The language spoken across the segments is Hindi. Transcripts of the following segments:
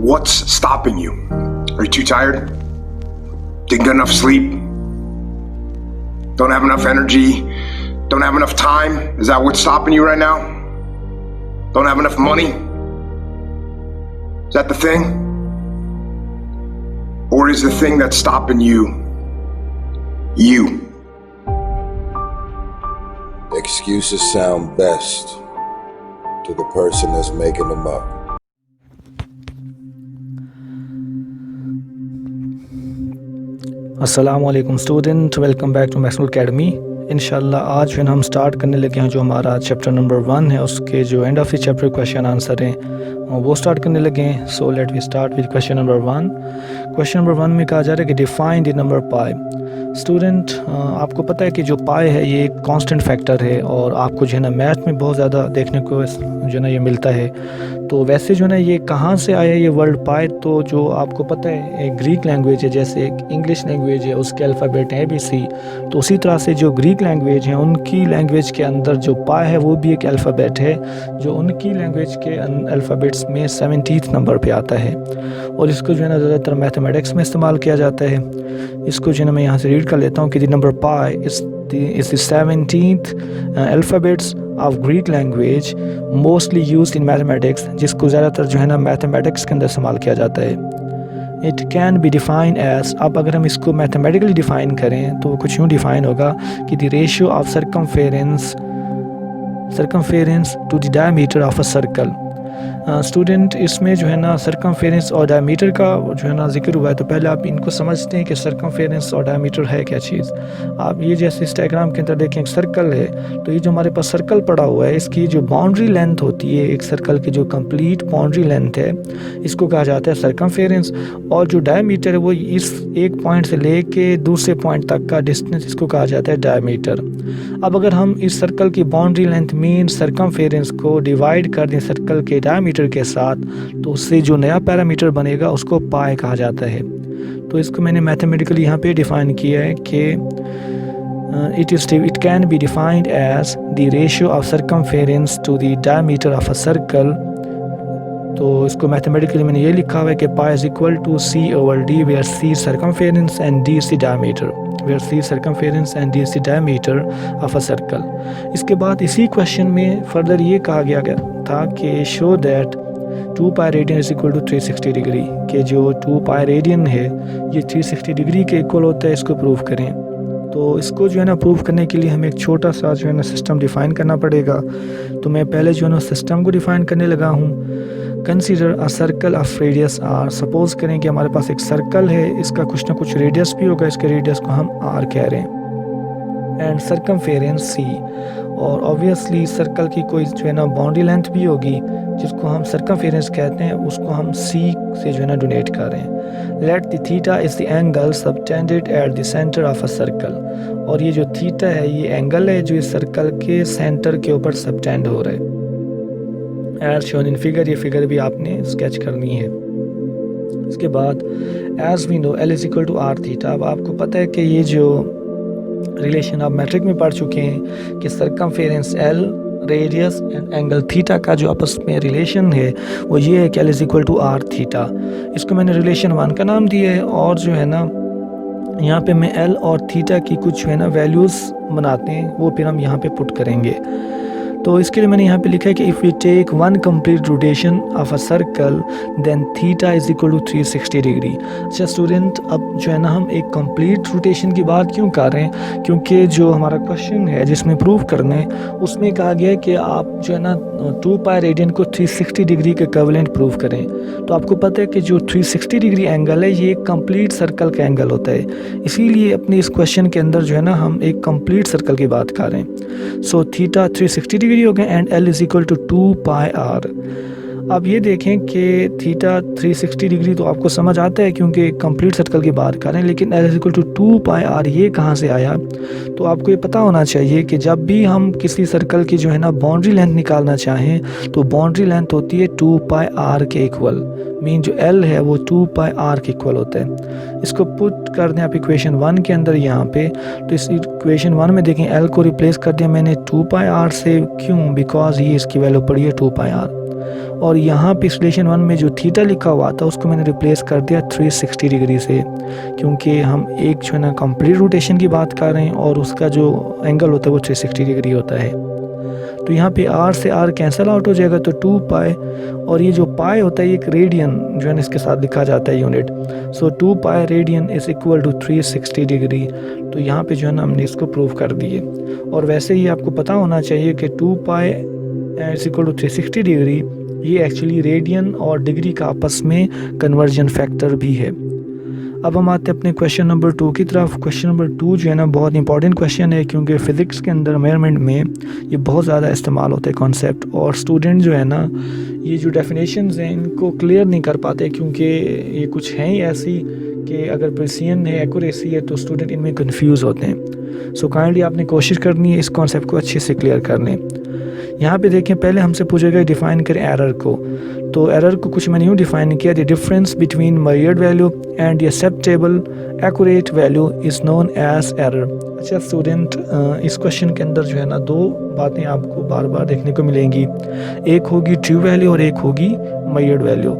What's stopping you? Are you too tired? Didn't get enough sleep? Don't have enough energy? Don't have enough time? Is that what's stopping you right now? Don't have enough money? Is that the thing? Or is the thing that's stopping you, you? Excuses sound best to the person that's making them up. अस्सलामुअलैकुम student, welcome back to Maxmul academy. इंशाल्लाह आज फिर हम स्टार्ट करने लगे हैं जो हमारा चैप्टर नंबर 1 है, उसके जो end of the chapter question answer हैं वो स्टार्ट करने लगे हैं। So let we start with question number 1। Question number 1 में कहा जा रहा है कि define the number pi. Student, आपको पता है कि जो पाई है ये एक कांस्टेंट फैक्टर है और आपको जो है ना मैथ में बहुत ज़्यादा देखने को जो है ना ये मिलता है। तो वैसे जो है ना ये कहाँ से आया ये वर्ड पाई, तो जो आपको पता है एक ग्रीक लैंग्वेज है, जैसे एक इंग्लिश लैंग्वेज है उसके अल्फ़ाबेट है ABC, तो उसी तरह से जो ग्रीक लैंग्वेज है उनकी लैंग्वेज के अंदर जो पाई है वो भी एक अल्फ़ाबेट है जो उनकी लैंग्वेज के अल्फ़ाबेट्स में 70th नंबर पे आता है और इसको जो है ना ज़्यादातर मैथमेटिक्स में इस्तेमाल किया जाता है। इसको जो है ना मैं यहाँ से रीड कर लेता हूँ कि the number pi is the 17th alphabets of Greek language mostly used in mathematics, जिसको ज़्यादातर जो है ना मैथमेटिक्स के अंदर इस्तेमाल किया जाता है। It can be define as, अब अगर हम इसको मैथमेटिकली डिफ़ाइन करें तो कुछ यूँ डिफ़ाइन होगा कि the ratio of circumference to the diameter of a circle. Student, इसमें जो है ना सरकमफेरेंस और डायमीटर का जो है ना जिक्र हुआ है, तो पहले आप इनको समझते हैं कि सरकमफेरेंस और डायमीटर है क्या चीज़। आप ये जैसे इस डायग्राम के अंदर देखें एक सर्कल है, तो ये जो हमारे पास सर्कल पड़ा हुआ है इसकी जो बाउंड्री लेंथ होती है, एक सर्कल की जो कंप्लीट बाउंड्री लेंथ है इसको कहा जाता है सरकमफेरेंस, और जो डायमीटर है वो इस एक पॉइंट से लेके दूसरे पॉइंट तक का डिस्टेंस इसको कहा जाता है डायमीटर। अब अगर हम इस सर्कल की बाउंड्री लेंथ मीन सरकमफेरेंस को डिवाइड कर दें सर्कल के डायमीटर के साथ, तो उससे जो नया पैरामीटर बनेगा उसको पाई कहा जाता है। तो इसको मैंने मैथमेटिकली यहाँ पे डिफ़ाइन किया है कि it can be defined as the ratio of circumference to the diameter of a circle. तो इसको मैथमेटिकली मैंने ये लिखा हुआ है कि pi is equal to C/D, where C circumference and D is the diameter, where C circumference and D is the diameter of a circle। इसके बाद इसी क्वेश्चन में फर्दर ये कहा गया था कि show that 2 pi radian is equal to 360 degree, कि जो 2 पाई रेडियन है ये 360 डिग्री के इक्वल होता है, इसको प्रूव करें। तो इसको जो है ना प्रूव करने के लिए हमें एक छोटा सा जो है ना सिस्टम डिफ़ाइन करना पड़ेगा। तो मैं पहले जो है ना सिस्टम को डिफ़ाइन करने लगा हूँ। Consider a circle of radius R। Suppose करें कि हमारे पास एक सर्कल है, इसका कुछ ना कुछ रेडियस भी होगा, इसके रेडियस को हम R कह रहे हैं, एंड सरकमफेरेंस C, और ऑब्वियसली सर्कल की कोई जो है ना बाउंड्री लेंथ भी होगी जिसको हम सरकमफेरेंस कहते हैं, उसको हम C से जो है ना डोनेट कर रहे हैं। Let the theta is the angle subtended at the centre of a circle, और ये जो थीटा है ये एंगल है जो इस सर्कल के सेंटर के ऊपर सबटेंड हो रहा है एज शोन इन फिगर। ये फिगर भी आपने स्केच करनी है। इसके बाद as we know L is equal to R theta. अब आपको पता है कि ये जो रिलेशन आप मैट्रिक में पढ़ चुके हैं कि circumference L, radius and angle theta का जो आपस में रिलेशन है वो ये है कि L is equal to R theta. इसको मैंने रिलेशन 1 का नाम दिया है, और जो है ना यहाँ पे मैं L और थीटा की कुछ जो है ना वैल्यूज़ बनाते हैं वो फिर हम यहाँ पे पुट करेंगे। तो इसके लिए मैंने यहाँ पे लिखा है कि if we take 1 complete rotation of a circle then theta is equal to 360 degree. अच्छा स्टूडेंट, अब जो है ना हम एक कंप्लीट रोटेशन की बात क्यों कर रहे हैं, क्योंकि जो हमारा क्वेश्चन है जिसमें प्रूव करना है उसमें कहा गया है कि आप जो है ना 2 पाई रेडियन को 360 डिग्री के इक्विवेलेंट प्रूव करें। तो आपको पता है कि जो 360 डिग्री एंगल है ये एक कंप्लीट सर्कल का एंगल होता है, इसीलिए अपने इस क्वेश्चन के अंदर जो है ना हम एक कंप्लीट सर्कल की बात कर रहे हैं। सो थीटा 360 डिग्री हो गए and L is equal to 2 pi R। अब ये देखें कि थीटा 360 डिग्री तो आपको समझ आता है क्योंकि कंप्लीट सर्कल की बात करें, लेकिन L is equal to 2 pi R ये कहाँ से आया। तो आपको ये पता होना चाहिए कि जब भी हम किसी सर्कल की जो है ना बाउंड्री लेंथ निकालना चाहें तो बाउंड्री लेंथ होती है 2 पाई R के इक्वल, मीन जो L है वो 2 पाई R के इक्वल होता है। इसको पुट कर दें आप इक्वेशन 1 के अंदर यहाँ पे, तो इस इक्वेशन 1 में देखें L को रिप्लेस कर दिया मैंने 2 पाई R से। क्यों? बिकॉज ये इसकी वैल्यू पड़ी है 2 पाई R। और यहाँ पे सिचुएशन 1 में जो थीटा लिखा हुआ था उसको मैंने रिप्लेस कर दिया 360 डिग्री से, क्योंकि हम एक जो है ना कंप्लीट रोटेशन की बात कर रहे हैं और उसका जो एंगल होता है वो 360 डिग्री होता है। तो यहाँ पे r से r कैंसिल आउट हो जाएगा तो 2 पाई, और ये जो पाई होता है एक रेडियन जो है ना इसके साथ लिखा जाता है unit. So 2 pi radian is equal to 360 degree. तो यहाँ पे जो है ना हमने इसको प्रूव कर दिए। और वैसे ही आपको पता होना चाहिए कि 2 pi is equal to 360 degree ये एक्चुअली रेडियन और डिग्री का आपस में कन्वर्जन फैक्टर भी है। अब हम आते हैं अपने क्वेश्चन नंबर 2 की तरफ। क्वेश्चन नंबर 2 जो है ना बहुत इंपॉर्टेंट क्वेश्चन है, क्योंकि फ़िज़िक्स के अंदर मेजरमेंट में ये बहुत ज़्यादा इस्तेमाल होता है कॉन्सेप्ट, और स्टूडेंट जो है ना ये जो डेफिनेशंस हैं इनको क्लियर नहीं कर पाते, क्योंकि ये कुछ हैं ही ऐसी कि अगर प्रिसीजन है, एक्यूरेसी है, तो स्टूडेंट इनमें कंफ्यूज होते हैं। सो काइंडली आपने कोशिश करनी है इस कॉन्सेप्ट को अच्छे से क्लियर कर लें। यहाँ पे देखें, पहले हमसे पूछेगा डिफ़ाइन करें एरर को। तो एरर को कुछ मैंने यूँ डिफ़ाइन किया, the difference between measured value and acceptable accurate value is known as error. अच्छा स्टूडेंट, इस क्वेश्चन के अंदर जो है ना 2 बातें आपको बार बार देखने को मिलेंगी। एक होगी ट्रू वैल्यू और एक होगी मेजर्ड वैल्यू।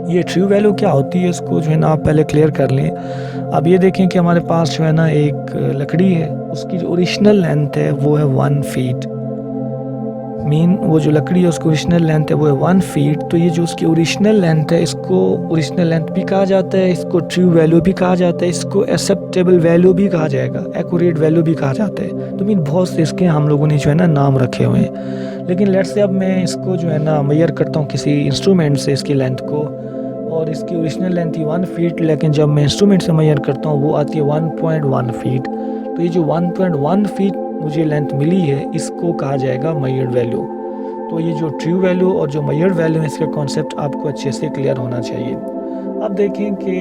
ये ट्रू वैल्यू क्या होती है इसको जो है ना आप पहले क्लियर कर लें। अब ये देखें कि हमारे पास जो है ना एक लकड़ी है, उसकी जो ओरिजिनल लेंथ है वो है 1 फीट। वो जो लकड़ी है उसकी ओरिजिनल लेंथ है वो है 1 फीट। तो ये जो उसकी ओरिजिनल लेंथ है इसको ओरिजिनल लेंथ भी कहा जाता है, इसको ट्रू वैल्यू भी कहा जाता है, इसको एक्सेप्टेबल वैल्यू भी कहा जाएगा, एक्यूरेट वैल्यू भी कहा जाता है। तो बहुत से इसके हम लोगों ने जो है ना नाम रखे हुए हैं। लेकिन लेट्स से अब मैं इसको जो है ना मेजर करता हूँ किसी इंस्ट्रूमेंट से इसकी लेंथ को, और इसकी ओरिजिनल लेंथ थी 1 फीट, लेकिन जब मैं इंस्ट्रूमेंट से मेजर करता हूँ वो आती है 1.1 फीट। तो ये जो 1.1 फीट मुझे लेंथ मिली है इसको कहा जाएगा मेजर्ड वैल्यू। तो ये जो ट्रू वैल्यू और जो मेजर्ड वैल्यू है इसका कॉन्सेप्ट आपको अच्छे से क्लियर होना चाहिए। अब देखें कि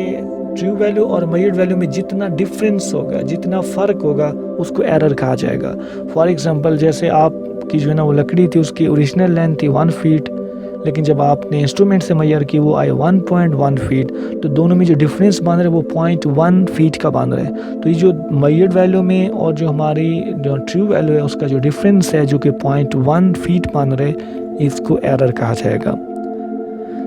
ट्रू वैल्यू और मेजर्ड वैल्यू में जितना डिफरेंस होगा, जितना फ़र्क होगा, उसको एरर कहा जाएगा। फॉर एग्जांपल जैसे आपकी जो है ना वो लकड़ी थी उसकी ओरिजिनल लेंथ थी 1 फीट, लेकिन जब आपने इंस्ट्रूमेंट से मेजर की वो आए 1.1 फीट, तो दोनों में जो डिफरेंस बन रहा है वो 0.1 फीट का बन रहा है। तो ये जो मेजर्ड वैल्यू में और जो हमारी जो ट्रू वैल्यू है उसका जो डिफरेंस है जो कि 0.1 फीट बन रहा है, इसको एरर कहा जाएगा।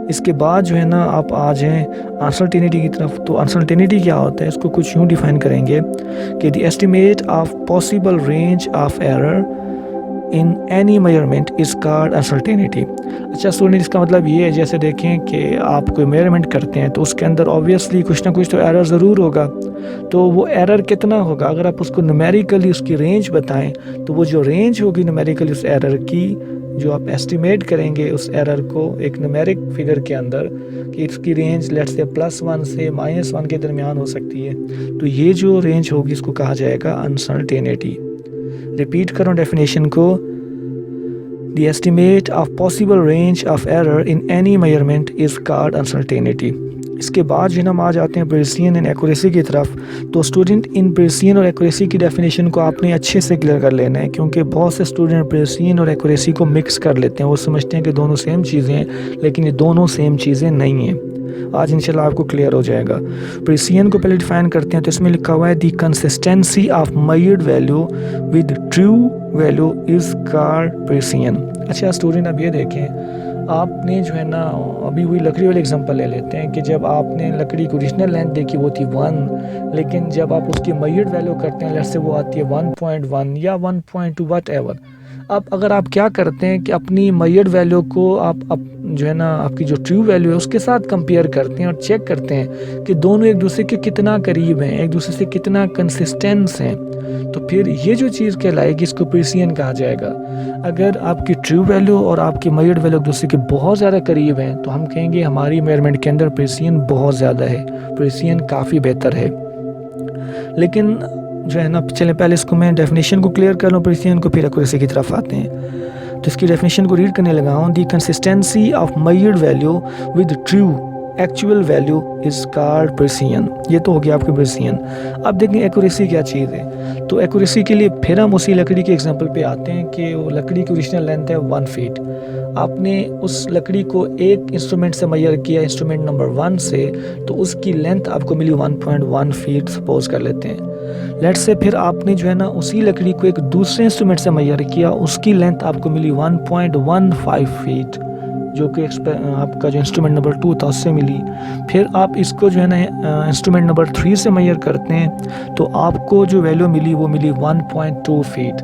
इसके बाद जो है ना आप आ जाएँ अनसर्टेनिटी की तरफ। तो अनसर्टेनिटी क्या होता है, इसको कुछ यूँ डिफाइन करेंगे कि the estimate of possible range of error in any measurement is called uncertainty. अच्छा स्टूडेंट, इसका मतलब ये है जैसे देखें कि आप कोई मेजरमेंट करते हैं तो उसके अंदर ऑब्वियसली कुछ ना कुछ तो एरर ज़रूर होगा। तो वो एरर कितना होगा, अगर आप उसको न्यूमेरिकली उसकी रेंज बताएं तो वो जो रेंज होगी न्यूमेरिकली उस एरर की, जो आप एस्टिमेट करेंगे उस एरर को एक न्यूमेरिक फिगर के अंदर कि इसकी रेंज लेट्स से +1 से -1 के दरमियान हो सकती है, तो ये जो रेंज होगी इसको कहा जाएगा अनसर्टेनिटी। रिपीट करो डेफिनेशन को, the estimate of possible range of error in any measurement is called uncertainty. इसके बाद जो हम आ जाते हैं प्रिसीजन एंड एक्यूरेसी की तरफ। तो स्टूडेंट इन प्रिसीजन और एक्यूरेसी की डेफिनेशन को आपने अच्छे से क्लियर कर लेना है, क्योंकि बहुत से स्टूडेंट प्रिसीजन और एक्यूरेसी को मिक्स कर लेते हैं। वो समझते हैं कि दोनों सेम चीज़ें हैं, लेकिन ये दोनों सेम चीज़ें नहीं हैं। आज इंशाल्लाह आपको क्लियर हो जाएगा। प्रिसीजन को पहले डिफाइन करते हैं, तो इसमें लिखा हुआ है the consistency of measured value with true value is called precision. अच्छा स्टूडेंट, अब ये देखें, आपने जो है ना अभी हुई लकड़ी वाले एग्जांपल ले लेते हैं कि जब आपने लकड़ी की ओरिजिनल लेंथ देखी वो थी 1, लेकिन जब आप उसकी मेजर्ड वैल्यू करते हैं लेट्स से वो आती है 1.1 या 1.2 वट एवर। अब अगर आप क्या करते हैं कि अपनी मेजर्ड वैल्यू को आप जो है ना आपकी जो ट्रू वैल्यू है उसके साथ कंपेयर करते हैं और चेक करते हैं कि दोनों एक दूसरे के कितना करीब हैं, एक दूसरे से कितना कंसिस्टेंस हैं, तो फिर ये जो चीज़ कहलाएगी इसको प्रिसीजन कहा जाएगा। अगर आपकी ट्रू वैल्यू और आपकी मेजर्ड वैल्यू एक दूसरे के बहुत ज़्यादा करीब हैं तो हम कहेंगे हमारी मेजरमेंट के अंदर प्रिसीजन बहुत ज़्यादा है, प्रिसीजन काफ़ी बेहतर है। लेकिन जो है ना चलें पहले इसको मैं डेफिनेशन को क्लियर कर लूँ प्रिसीजन को, फिर एक्यूरेसी की तरफ आते हैं। तो इसकी डेफिनेशन को रीड करने लगा हूँ, the consistency of measured value with true actual value is called precision. ये तो हो गया आपकी प्रिसीजन। अब देखें एक्यूरेसी क्या चीज़ है। तो एक्यूरेसी के लिए फिर हम उसी लकड़ी के एग्जांपल पे आते हैं कि वो लकड़ी की ओरिजिनल लेंथ है 1 फीट। आपने उस लकड़ी को एक इंस्ट्रूमेंट से मेजर किया, इंस्ट्रूमेंट नंबर 1 से, तो उसकी लेंथ आपको मिली 1.1 फीट सपोज कर लेते हैं। लेट्स से फिर आपने जो है ना उसी लकड़ी को एक दूसरे इंस्ट्रूमेंट से मेजर किया, उसकी लेंथ आपको मिली 1.15 फीट। जो कि आपका जो इंस्ट्रूमेंट नंबर 2 था उससे मिली। फिर आप इसको जो है ना इंस्ट्रूमेंट नंबर 3 से मेजर करते हैं तो आपको जो वैल्यू मिली वो मिली 1.2 फीट।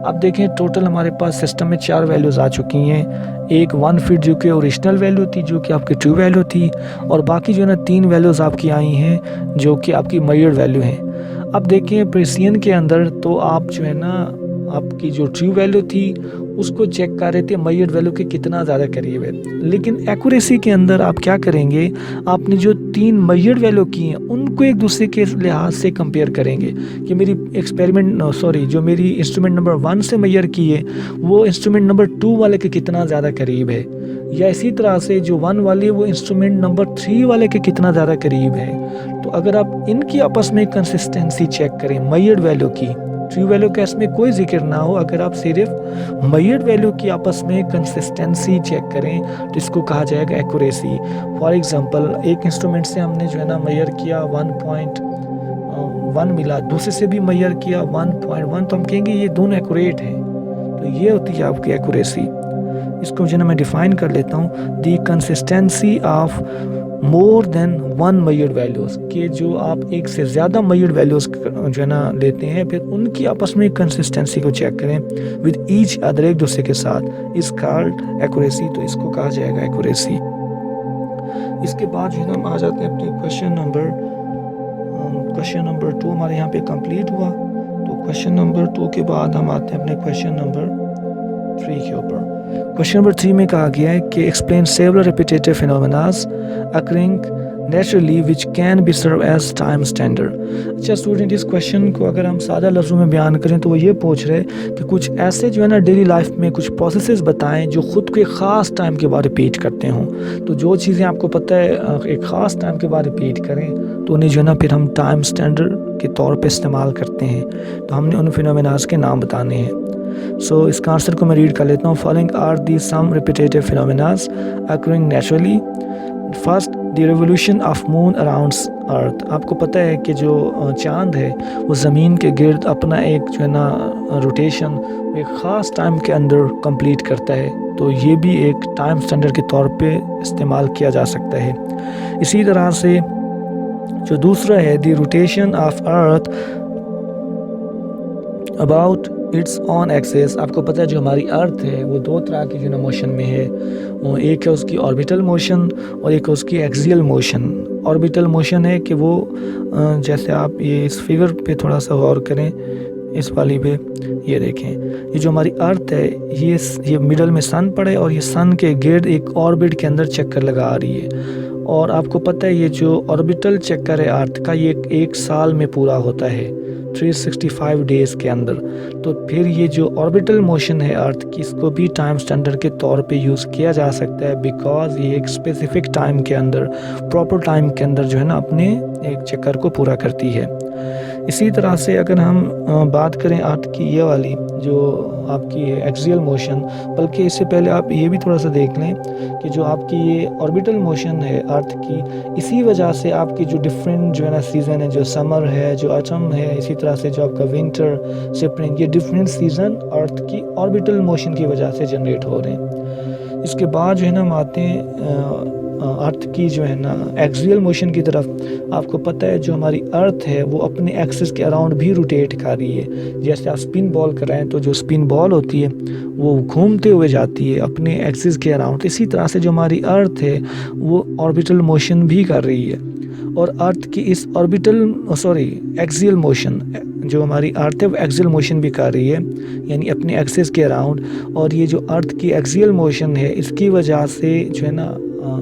अब देखें टोटल हमारे पास सिस्टम में 4 वैल्यूज़ आ चुकी हैं। एक 1 फीट जो कि ओरिजिनल वैल्यू थी, जो कि आपकी ट्रू वैल्यू थी, और बाकी जो है ना 3 वैल्यूज़ आपकी आई हैं जो कि आपकी मेजर्ड वैल्यू हैं। अब देखें प्रेसियन के अंदर तो आप जो है ना आपकी जो ट्रू वैल्यू थी उसको चेक कर रहे थे मेजर्ड वैल्यू के कितना ज़्यादा करीब है, लेकिन एक्यूरेसी के अंदर आप क्या करेंगे, आपने जो 3 मेजर्ड वैल्यू की हैं उनको एक दूसरे के लिहाज से कंपेयर करेंगे कि मेरी जो मेरी इंस्ट्रूमेंट नंबर 1 से मेजर की है वो इंस्ट्रूमेंट नंबर 2 वाले के कितना ज़्यादा करीब है, या इसी तरह से जो 1 वाली है वो इंस्ट्रूमेंट नंबर 3 वाले के कितना ज़्यादा करीब है। तो अगर आप इनकी आपस में कंसिस्टेंसी चेक करें मेजर्ड वैल्यू की, ट्रू वैल्यू का इसमें कोई जिक्र ना हो, अगर आप सिर्फ मेजर्ड वैल्यू की आपस में कंसिस्टेंसी चेक करें तो इसको कहा जाएगा एक्यूरेसी। फॉर एग्जांपल एक इंस्ट्रूमेंट से हमने जो है ना मेजर किया 1.1 मिला, दूसरे से भी मेजर किया 1.1, तो हम कहेंगे ये दोनों एक्यूरेट हैं। तो ये होती है आपकी एक्यूरेसी। इसको जो है ना मैं डिफाइन कर लेता हूँ, the consistency of more than 1 measured values, कि जो आप एक से ज़्यादा मेजर्ड वैल्यूज़ जो है ना लेते हैं फिर उनकी आपस में कंसिस्टेंसी को चेक करें विद ईच अदर, एक दूसरे के साथ, इस कॉल्ड एक्यूरेसी। तो इसको कहा जाएगा एक्यूरेसी। इसके बाद जो है ना हम आ जाते हैं अपने क्वेश्चन नंबर 2 हमारे यहाँ पे कंप्लीट हुआ। तो क्वेश्चन नंबर 2 के बाद हम आते हैं अपने क्वेश्चन नंबर 3 के ऊपर। क्वेश्चन नंबर 3 में कहा गया है कि explain several repetitive phenomenas occurring naturally which can be serve as time standard. अच्छा स्टूडेंट, इस क्वेश्चन को अगर हम सादा लफ्ज़ों में बयान करें तो वो ये पूछ रहे कि कुछ ऐसे जो है ना डेली लाइफ में कुछ प्रोसेसेस बताएं जो ख़ुद को एक ख़ास टाइम के बाद रिपीट करते हों। तो जो चीज़ें आपको पता है एक ख़ास टाइम के बाद रिपीट करें तो उन्हें जो है ना फिर हम टाइम स्टैंडर्ड के तौर पर इस्तेमाल करते हैं। तो हमने उन फिनोमेनास के नाम बताने हैं। सो इसका आंसर को मैं रीड कर लेता हूँ। Following are the some repetitive phenomenas occurring naturally. First, the revolution of moon around earth. आपको पता है कि जो चांद है वो ज़मीन के गिर्द अपना एक जो है ना रोटेशन एक ख़ास टाइम के अंदर कंप्लीट करता है। तो ये भी एक टाइम स्टैंडर्ड के तौर पे इस्तेमाल किया जा सकता है। इसी तरह से जो दूसरा है, the rotation of earth about its own axis. आपको पता है जो हमारी अर्थ है वो 2 तरह की जो ना मोशन में है। वो एक है उसकी ऑर्बिटल मोशन और एक है उसकी एक्सियल मोशन। ऑर्बिटल मोशन है कि वो जैसे आप ये इस फिगर पे थोड़ा सा गौर करें, इस वाली पे ये देखें, ये जो हमारी अर्थ है ये मिडल में सन पड़े और ये सन के गिर्द एक ऑर्बिट के अंदर चक्कर लगा आ रही है। और आपको पता है ये जो ऑर्बिटल चक्कर है अर्थ का ये एक साल में पूरा होता है 365 डेज़ के अंदर। तो फिर ये जो ऑर्बिटल मोशन है अर्थ की, इसको भी टाइम स्टैंडर्ड के तौर पे यूज़ किया जा सकता है, बिकॉज ये एक स्पेसिफिक टाइम के अंदर, प्रॉपर टाइम के अंदर जो है ना अपने एक चक्कर को पूरा करती है। इसी तरह से अगर हम बात करें अर्थ की ये वाली जो आपकी है एक्सियल मोशन, बल्कि इससे पहले आप ये भी थोड़ा सा देख लें कि जो आपकी ये ऑर्बिटल मोशन है अर्थ की, इसी वजह से आपकी जो डिफरेंट जो है ना सीज़न है, जो समर है, जो ऑटम है, इसी तरह से जो आपका विंटर, स्प्रिंग, ये डिफरेंट सीज़न अर्थ की ऑर्बिटल मोशन की वजह से जनरेट हो रहे हैं। इसके बाद जो है ना हम आते हैं अर्थ की जो है ना एक्सियल मोशन की तरफ। आपको पता है जो हमारी अर्थ है वो अपने एक्सिस के अराउंड भी रोटेट कर रही है। जैसे आप स्पिन बॉल कराएं तो जो स्पिन बॉल होती है वो घूमते हुए जाती है अपने एक्सिस के अराउंड। इसी तरह से जो हमारी अर्थ है वो ऑर्बिटल मोशन भी कर रही है। और अर्थ की इस एक्सियल मोशन, जो हमारी अर्थ है वो एक्सियल मोशन भी कर रही है, यानी अपने एक्सिस के अराउंड। और ये जो अर्थ की एक्सियल मोशन है इसकी वजह से जो है ना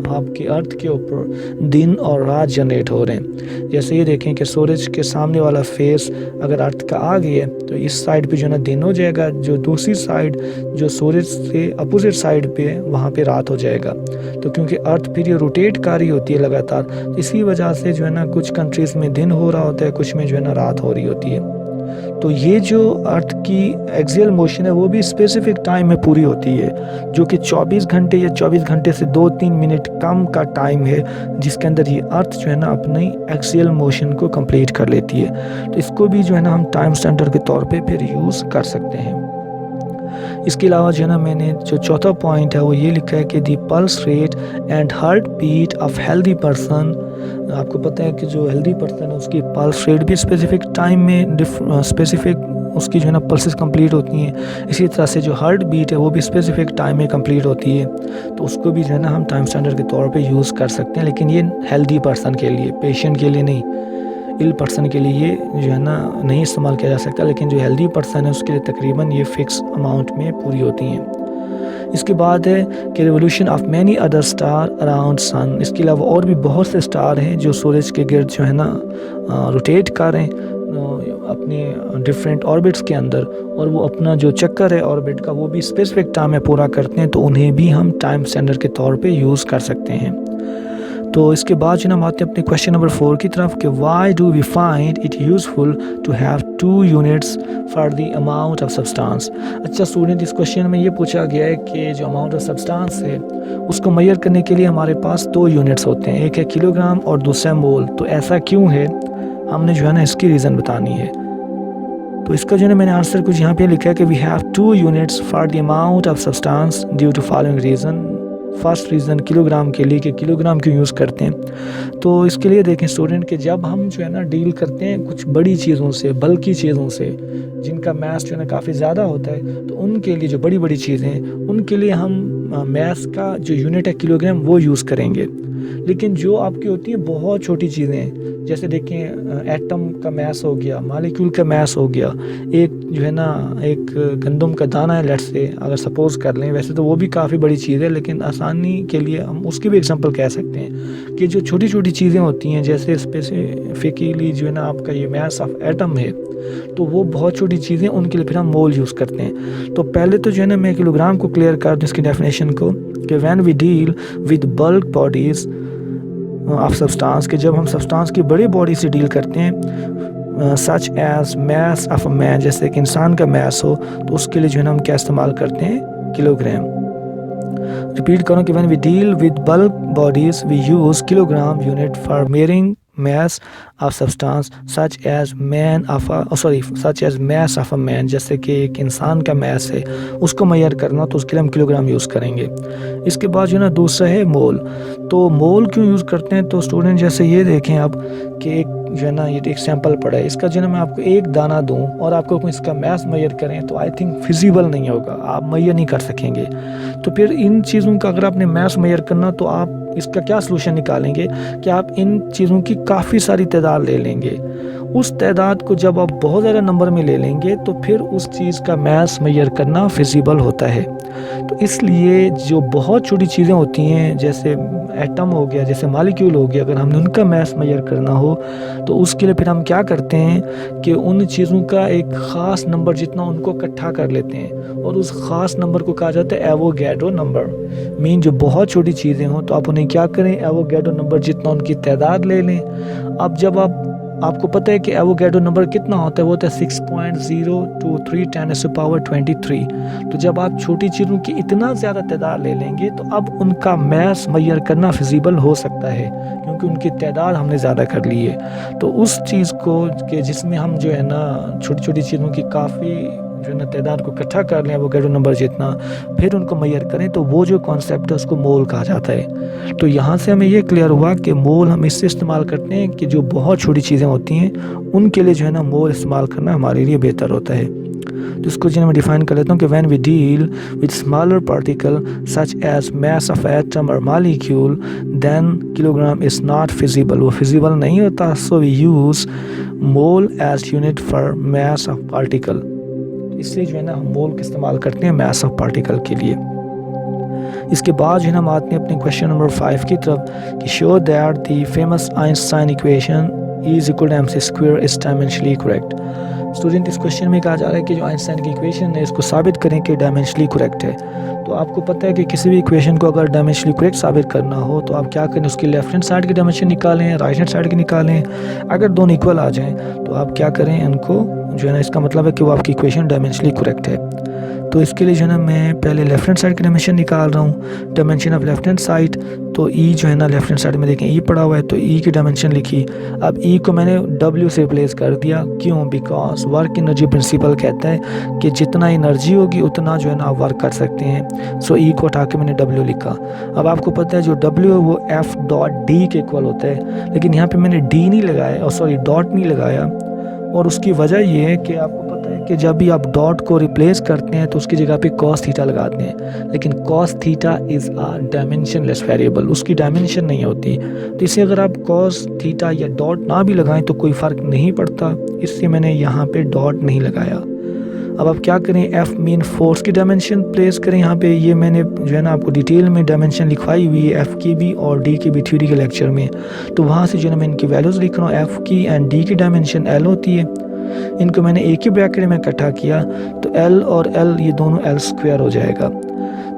आपके अर्थ के ऊपर दिन और रात जनरेट हो रहे हैं। जैसे ये देखें कि सूरज के सामने वाला फेस अगर अर्थ का आ गया तो इस साइड पे जो है ना दिन हो जाएगा, जो दूसरी साइड जो सूरज से अपोजिट साइड पे वहाँ पे रात हो जाएगा। तो क्योंकि अर्थ फिर ये रोटेट कर रही होती है लगातार, तो इसी वजह से जो है ना कुछ कंट्रीज़ में दिन हो रहा होता है, कुछ में जो है ना रात हो रही होती है। तो ये जो अर्थ की एक्सियल मोशन है वो भी स्पेसिफिक टाइम में पूरी होती है, जो कि 24 घंटे या 24 घंटे से 2-3 मिनट कम का टाइम है जिसके अंदर ये अर्थ जो है ना अपनी एक्सियल मोशन को कंप्लीट कर लेती है। तो इसको भी जो है ना हम टाइम स्टैंडर्ड के तौर पे फिर यूज़ कर सकते हैं। इसके अलावा जो है ना मैंने जो चौथा पॉइंट है वो ये लिखा है कि the pulse rate and heart beat of healthy person. आपको पता है कि जो हेल्दी पर्सन है उसकी पल्स रेट भी स्पेसिफिक टाइम में स्पेसिफिक उसकी जो है ना पल्सेस कंप्लीट होती हैं। इसी तरह से जो हार्ट बीट है वो भी स्पेसिफिक टाइम में कंप्लीट होती है, तो उसको भी जो है ना हम टाइम स्टैंडर्ड के तौर पे यूज़ कर सकते हैं। लेकिन ये हेल्दी पर्सन के लिए, पेशेंट के लिए नहीं, इल पर्सन के लिए ये जो है ना नहीं इस्तेमाल किया जा सकता। लेकिन जो हेल्दी पर्सन है उसके लिए तकरीबन ये फ़िक्स अमाउंट में पूरी होती हैं। इसके बाद है कि revolution of many other star around sun. इसके अलावा और भी बहुत से स्टार हैं जो सूरज के गिर्द जो है ना रोटेट कर रहे हैं अपने डिफरेंट ऑर्बिट्स के अंदर, और वो अपना जो चक्कर है ऑर्बिट का वो भी स्पेसिफिक टाइम में पूरा करते हैं, तो उन्हें भी हम टाइम स्टैंडर्ड के तौर पे यूज़ कर सकते हैं। तो इसके बाद जो हम आते हैं अपने क्वेश्चन नंबर 4 की तरफ कि why do we find it useful to have 2 units for the amount of substance. अच्छा स्टूडेंट, इस क्वेश्चन में ये पूछा गया है कि जो अमाउंट ऑफ सब्सटेंस है उसको मेजर करने के लिए हमारे पास 2 यूनिट्स होते हैं, एक है किलोग्राम और दूसरा मोल। तो ऐसा क्यों है, हमने जो है ना इसकी रीज़न बतानी है। तो इसका जो है मैंने आंसर कुछ यहाँ पे लिखा है कि we have 2 units for the amount of substance due to following reason. First reason kilogram के लिए कि किलोग्राम क्यों यूज़ करते हैं। तो इसके लिए देखें स्टूडेंट कि जब हम जो है ना डील करते हैं कुछ बड़ी चीज़ों से, बल्कि चीज़ों से जिनका मैस जो है ना काफ़ी ज़्यादा होता है, तो उनके लिए जो बड़ी बड़ी चीज़ें हैं उनके लिए हम मैस का जो यूनिट है किलोग्राम वो यूज़ करेंगे। लेकिन जो आपकी होती है बहुत छोटी चीज़ें, जैसे देखें एटम का मैस हो गया, मालिक्यूल का मैस हो गया, एक जो है ना एक गंदम का दाना है लेट्स से अगर सपोज़ कर लें, वैसे तो वो भी काफ़ी बड़ी चीज़ है लेकिन आसानी के लिए हम उसकी भी एग्जांपल कह सकते हैं कि जो छोटी छोटी चीज़ें होती हैं जैसे स्पेसिफिकली जो है ना आपका ये मैस ऑफ एटम है, तो वो बहुत छोटी चीज़ें उनके लिए फिर हम मोल यूज़ करते हैं। तो पहले तो जो है ना मैं किलोग्राम को क्लियर कर दूँ इसकी डेफिनेशन को कि when we deal with bulk bodies of substance, कि जब हम सब्सटेंस की बड़ी बॉडी से डील करते हैं such as mass of a man, जैसे कि इंसान का मैस हो, तो उसके लिए जो है ना हम क्या इस्तेमाल करते हैं, किलोग्राम। रिपीट करो कि when we deal with bulk bodies we use kilogram unit for measuring mass of substance such as mass of a man, जैसे कि एक इंसान का मैस है उसको मेजर करना तो उसके लिए हम किलोग्राम यूज़ करेंगे। इसके बाद जो है ना दूसरा है मोल। तो मोल क्यों यूज़ करते हैं, तो स्टूडेंट जैसे ये देखें आप कि एक जो है ना ये एक सैंपल पड़ा है, इसका जो है ना मैं आपको एक दाना दूं और आपको इसका मैस मेजर करें तो आई थिंक फिजिबल नहीं होगा, आप मेजर नहीं कर सकेंगे। तो फिर इन चीज़ों का अगर आपने मैस मेजर करना तो आप इसका क्या सलूशन निकालेंगे कि आप इन चीज़ों की काफ़ी सारी तादाद ले लेंगे। उस तादाद को जब आप बहुत ज़्यादा नंबर में ले लेंगे तो फिर उस चीज़ का मैस मेजर करना फिजिबल होता है। तो इसलिए जो बहुत छोटी चीज़ें होती हैं जैसे एटम हो गया, जैसे मालिक्यूल हो गया, अगर हमने उनका मैस मेजर करना हो तो उसके लिए फिर हम क्या करते हैं कि उन चीज़ों का एक ख़ास नंबर जितना उनको इकट्ठा कर लेते हैं और उस ख़ास नंबर को कहा जाता है एवोगैड्रो नंबर। मीन जो बहुत छोटी चीज़ें हों तो आप उन्हें क्या करें, एवोगैड्रो नंबर जितना उनकी तादाद ले लें। अब जब आपको पता है कि एवोगैड्रो नंबर कितना होता है, वो होता है 6.023 × 10⁻23। तो जब आप छोटी चीज़ों की इतना ज़्यादा तादाद ले लेंगे तो अब उनका मैस मेजर करना फिजिबल हो सकता है क्योंकि उनकी तादाद हमने ज़्यादा कर ली है। तो उस चीज़ को कि जिसमें हम जो है ना छोटी छोटी चीज़ों की काफ़ी जो है ना तादाद को इकट्ठा कर लें एवोगैड्रो नंबर जितना, फिर उनको मेजर करें, तो वो जो कॉन्सेप्ट है उसको मोल कहा जाता है। तो यहाँ से हमें ये क्लियर हुआ कि मोल हम इससे इस्तेमाल करते हैं कि जो बहुत छोटी चीज़ें होती हैं उनके लिए जो है ना मोल इस्तेमाल करना हमारे लिए बेहतर होता है। तो इसको जो मैं डिफाइन कर लेता हूँ कि when we deal with smaller particle such as mass of atom और molecule then kilogram is not feasible, वो फिजिबल नहीं होता। So we use mole as unit for mass of particle. इसलिए जो है ना हम मोल का इस्तेमाल करते हैं मैस ऑफ पार्टिकल के लिए। इसके बाद जो है ना हम आते हैं अपने क्वेश्चन नंबर 5 की तरफ कि show that the famous Einstein equation is equal to mc² is dimensionally correct. Student इस क्वेश्चन में कहा जा रहा है कि जो आइंस्टाइन की इक्वेशन है इसको साबित करें कि डायमेंशनली करेक्ट है। तो आपको पता है कि किसी भी इक्वेशन को अगर डायमेंशनली करेक्ट साबित करना हो तो आप क्या करें, उसकी लेफ्ट हैंड साइड की डायमेंशन निकालें, राइट हैंड साइड की निकालें। अगर दोनों इक्वल आ जाएं तो आप क्या करें, इनको जो है ना इसका मतलब है कि वो आपकी इक्वेशन डायमेंशनली करेक्ट है। तो इसके लिए जो है ना मैं पहले लेफ्ट हैंड साइड की डायमेंशन निकाल रहा हूँ, dimension of left hand side. तो ई जो है ना लेफ्ट हैंड साइड में देखें ई पड़ा हुआ है, तो ई की डायमेंशन लिखी। अब ई को मैंने डब्ल्यू से रिप्लेस कर दिया, क्यों? बिकॉज वर्क एनर्जी प्रिंसिपल कहता है कि जितना एनर्जी होगी उतना जो है ना आप वर्क कर सकते हैं। सो ई को हटा के मैंने डब्ल्यू लिखा। अब आपको पता है जो डब्ल्यू है वो एफ डॉट डी के इक्वल होता है, लेकिन यहाँ पे मैंने डी नहीं लगाया, और सॉरी डॉट नहीं लगाया। और उसकी वजह ये है कि आपको पता है कि जब भी आप डॉट को रिप्लेस करते हैं तो उसकी जगह पे कॉस थीटा लगाते हैं, लेकिन cos theta is a dimensionless variable, उसकी डायमेंशन नहीं होती। तो इसे अगर आप कॉस थीटा या डॉट ना भी लगाएं तो कोई फ़र्क नहीं पड़ता, इसलिए मैंने यहाँ पे डॉट नहीं लगाया। अब आप क्या करें, एफ मीन फोर्स की डायमेंशन प्लेस करें यहाँ पे। ये मैंने जो है ना आपको डिटेल में डायमेंशन लिखवाई हुई है एफ़ की भी और डी की भी थ्योरी के लेक्चर में। तो वहाँ से जो है ना मैं इनकी वैल्यूज़ लिख रहा हूँ। एफ़ की एंड डी की डायमेंशन एल होती है, इनको मैंने एक ही ब्रैकेट में इकट्ठा किया, तो एल और एल ये दोनों एल स्क्वायर हो जाएगा।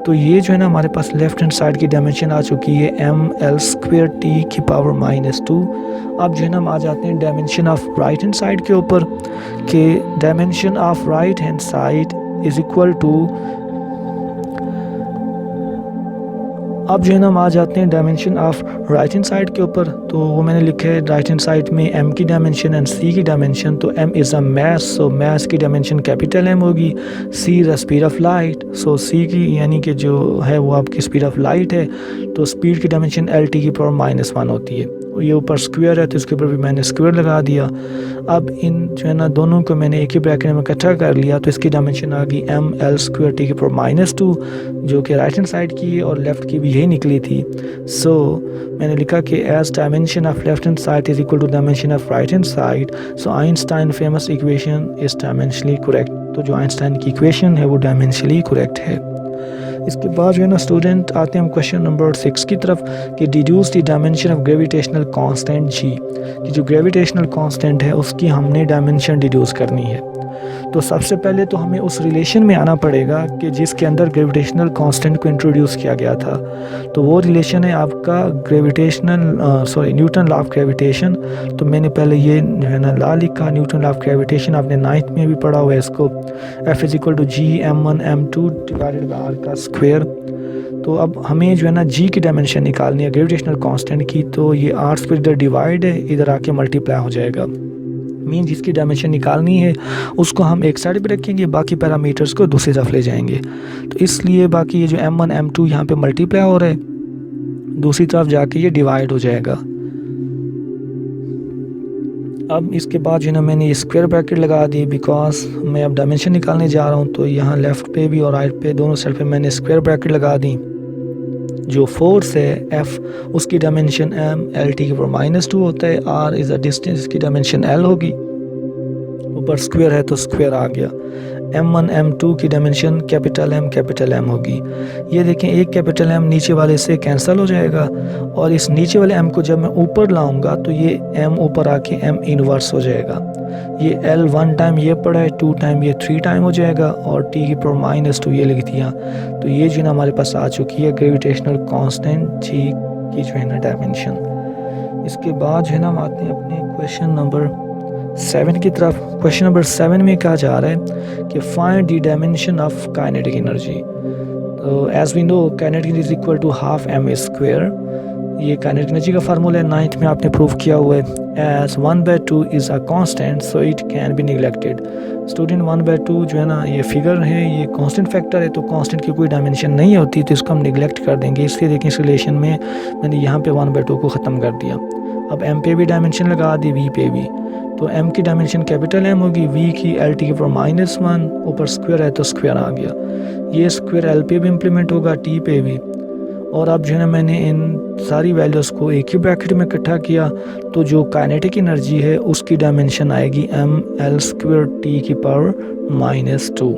तो ये जो है ना हमारे पास लेफ्ट हैंड साइड की डायमेंशन आ चुकी है एम एल स्क्वायर टी की पावर -2। अब जो है ना हम आ जाते हैं dimension of right hand side के ऊपर, कि dimension of right hand side is equal to, अब जो है ना हम आ जाते हैं dimension of right hand side के ऊपर। तो वो मैंने लिखा है राइट हैंड साइड में एम की डायमेंशन एंड सी की डायमेंशन। तो M is a mass, so mass की डायमेंशन कैपिटल एम होगी। C is the speed of light, so C की यानी कि जो है वो आपकी स्पीड ऑफ लाइट है। तो स्पीड की डायमेंशन एल टी की पावर -1 होती है। ये ऊपर स्क्वायर है तो इसके ऊपर भी मैंने स्क्वायर लगा दिया। अब इन जो है ना दोनों को मैंने एक ही ब्रैकेट में इकट्ठा कर लिया, तो इसकी डायमेंशन आ गई एम एल स्क्वायर टी की पावर -2, जो कि राइट हैंड साइड की है और लेफ़्ट की भी यही निकली थी। सो मैंने लिखा कि as dimension of left hand side is equal to dimension of right hand side, so Einstein famous equation is dimensionally correct. तो जो आइंस्टाइन की इक्वेशन है वो डायमेंशनली करेक्ट है। इसके बाद जो है ना स्टूडेंट आते हैं हम क्वेश्चन नंबर 6 की तरफ, कि deduce the dimension of gravitational constant जी, कि जो ग्रेविटेशनल कांस्टेंट है उसकी हमने डायमेंशन डिड्यूस करनी है। तो सबसे पहले तो हमें उस रिलेशन में आना पड़ेगा कि जिसके अंदर ग्रेविटेशनल कांस्टेंट को इंट्रोड्यूस किया गया था। तो वो रिलेशन है आपका न्यूटन लॉ ऑफ ग्रेविटेशन। तो मैंने पहले ये जो है ना लॉ लिखा, न्यूटन लॉ ऑफ ग्रेविटेशन, आपने 9th में भी पढ़ा हुआ है इसको। F is equal to G m1 m2 divided by r का स्क्वायर। तो अब हमें जो है ना जी की डायमेंशन निकालनी है ग्रेविटेशनल कांस्टेंट की। तो ये r स्क्वायर इधर डिवाइड है, इधर आके मल्टीप्लाई हो जाएगा। मीन जिसकी डायमेंशन निकालनी है उसको हम एक साइड पे रखेंगे, बाकी पैरामीटर्स को दूसरी तरफ ले जाएंगे। तो इसलिए बाकी ये जो m1 m2 यहाँ पे मल्टीप्लाई हो रहा है, दूसरी तरफ जाके ये डिवाइड हो जाएगा। अब इसके बाद जो है ना मैंने ये स्क्वायर ब्रैकेट लगा दी, बिकॉज मैं अब डायमेंशन निकालने जा रहा हूँ। तो यहाँ लेफ़्ट पे भी और राइट पे दोनों साइड पे मैंने स्क्वायर ब्रैकेट लगा दी। जो फोर्स है F, उसकी डायमेंशन m एल टी के ऊपर -2 होता है। r इज़ अ डिस्टेंस, इसकी डायमेंशन l होगी, ऊपर स्क्वायर है तो स्क्वायर आ गया। m1 m2 की डायमेंशन कैपिटल M होगी। ये देखें एक कैपिटल M नीचे वाले से कैंसिल हो जाएगा, और इस नीचे वाले M को जब मैं ऊपर लाऊंगा तो ये M ऊपर आके M इनवर्स हो जाएगा। ये L 1 टाइम ये पड़ा है, 2 टाइम ये 3 टाइम हो जाएगा, और T की पावर -2 ये लिख दिया। तो ये जो ना हमारे पास आ चुकी है ग्रेविटेशनल कांस्टेंट जी की जो है ना डायमेंशन। इसके बाद जो है ना हम आते हैं अपने क्वेश्चन नंबर 7 की तरफ। क्वेश्चन नंबर 7 में कहा जा रहा है कि find the dimension of kinetic energy. तो as we know kinetic is equal to half m square. ये काइनेटिक एनर्जी का फार्मूला है, 9th में आपने प्रूव किया हुआ है। As 1/2 is a constant so it can be neglected. Student 1/2 जो है ना ये फिगर है, ये कांस्टेंट फैक्टर है, तो कांस्टेंट की कोई डायमेंशन नहीं होती, तो इसको हम निगलेक्ट कर देंगे। इसलिए देखें इस रिलेशन में मैंने यहाँ पे 1/2 को ख़त्म कर दिया। अब m पे भी डायमेंशन लगा दी, v पे भी। तो m की डायमेंशन कैपिटल M होगी, v की एल टी के ऊपर -1, ऊपर स्क्वायर है तो स्क्वायर आ गया। ये स्क्वायर l पे भी इम्प्लीमेंट होगा, t पे भी। और अब जो है ना मैंने इन सारी वैल्यूज़ को एक ही ब्रैकेट में इकट्ठा किया, तो जो काइनेटिक एनर्जी है उसकी डायमेंशन आएगी m l स्क्वायर t की पावर -2।